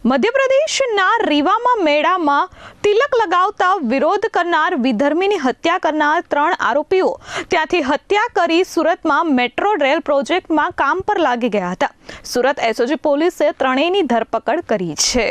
મધ્યપ્રદેશના રીવામાં મેળામાં તિલક લગાવતા વિરોધ કરનાર વિધર્મીની હત્યા કરનાર 3 આરોપીઓ ત્યાંથી હત્યા કરી સુરતમાં મેટ્રો રેલ પ્રોજેક્ટમાં કામ પર લાગી ગયા હતા. સુરત એસઓજી પોલીસે ત્રણેયની ધરપકડ કરી છે.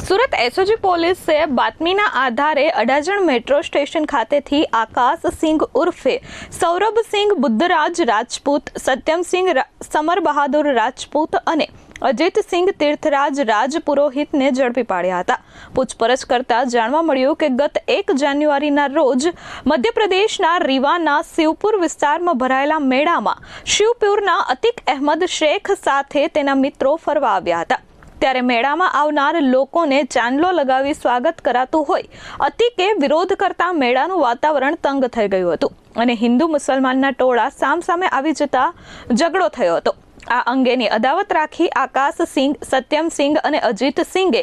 સુરત એસઓજી પોલીસે બાતમીના આધારે અડાજણ મેટ્રો સ્ટેશન ખાતેથી આકાશસિંહ ઉર્ફે સૌરભસિંહ બુદ્ધરાજ રાજપૂત, સત્યમસિંહ સમર બહાદુર રાજપૂત અને અજીતસિંહ તીર્થરાજ રાજપુરોહિતને ઝડપી પાડ્યા હતા. પૂછપરછ કરતા જાણવા મળ્યું કે ગત 1 જાન્યુઆરીના રોજ મધ્યપ્રદેશના રીવાના શિવપુર વિસ્તારમાં ભરાયેલા મેળામાં શિવપુરના અતિક અહેમદ શેખ સાથે તેના મિત્રો ફરવા આવ્યા હતા. ત્યારે મેળામાં આવનાર લોકોને ચાંદલો લગાવી સ્વાગત કરાતું હોય અતિકે વિરોધ કરતા મેળાનું વાતાવરણ તંગ થઈ ગયું હતું અને હિન્દુ મુસલમાનના ટોળા સામસામે આવી જતા ઝઘડો થયો હતો. આ અંગેની અદાવત રાખી આકાશસિંહ, સત્યમસિંહ અને અજીતસિંહે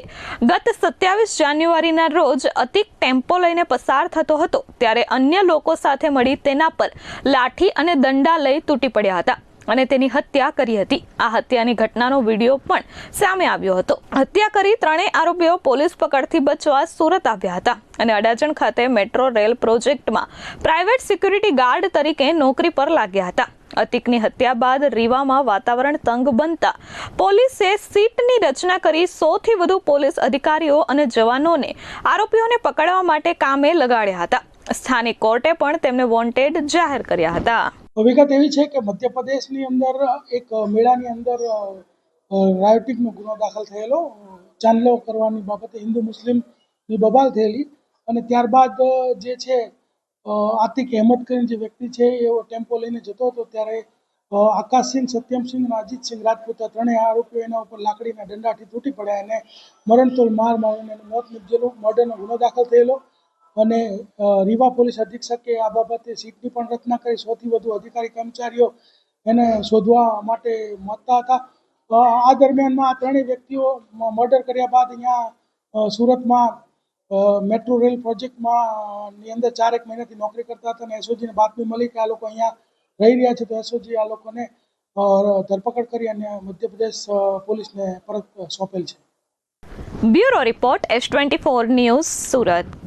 ગત 27 જાન્યુઆરીના રોજ અતિક ટેમ્પો લઈને પસાર થતો હતો ત્યારે અન્ય લોકો સાથે મળી તેના પર લાઠી અને દંડા લઈ તૂટી પડ્યા હતા અને તેની હત્યા કરી હતી. આ હત્યાની ઘટનાનો વિડીયો પણ સામે આવ્યો હતો. હત્યા કરી ત્રણેય આરોપીઓ પોલીસ પકડથી બચવા સુરત આવ્યા હતા અને અડાજણ ખાતે મેટ્રો રેલ પ્રોજેક્ટમાં પ્રાઇવેટ સિક્યુરિટી ગાર્ડ તરીકે નોકરી પર લાગ્યા હતા. અતિકની હત્યા બાદ રીવામાં વાતાવરણ તંગ બનતા પોલીસે સીટની રચના કરી 100થી વધુ પોલીસ અધિકારીઓ અને જવાનોને આરોપીઓને પકડવા માટે કામે લગાડ્યા હતા. સ્થાનિક કોર્ટે પણ તેમને વોન્ટેડ જાહેર કર્યા હતા. વિગત એવી છે કે મધ્યપ્રદેશની અંદર એક મેળાની અંદર રાયોટિંગનો ગુનો દાખલ થયેલો, ચાંદલો કરવાની બાબતે હિન્દુ મુસ્લિમની બબાલ થયેલી અને ત્યારબાદ જે છે આતિક અહેમદ કરીને જે વ્યક્તિ છે એવો ટેમ્પો લઈને જતો હતો ત્યારે આકાશસિંહ, સત્યમસિંહ અને અજીતસિંહ રાજપૂત ત્રણેય આરોપીઓ એના ઉપર લાકડીના દંડાથી તૂટી પડ્યા અને મરણતોલ માર મારીને મોત નીપજેલું. મર્ડરનો ગુનો દાખલ થયેલો અને રીવા પોલીસ અધિક્ષકે આ બાબતે સીટની પણ રચના કરી 100થી વધુ અધિકારી કર્મચારીઓ એને શોધવા માટે મથતા હતા. આ દરમિયાનમાં આ ત્રણેય વ્યક્તિઓ મર્ડર કર્યા બાદ અહીંયા સુરતમાં મેટ્રો રેલ પ્રોજેક્ટમાં ની અંદર 4 મહિનાથી નોકરી કરતા હતા અને એસઓજીને બાતમી મળી કે આ લોકો અહીંયા રહી રહ્યા છે તો એસઓજી આ લોકોને ધરપકડ કરી અને મધ્યપ્રદેશ પોલીસને પરત સોંપેલ છે. Bureau report S24 news, Surat.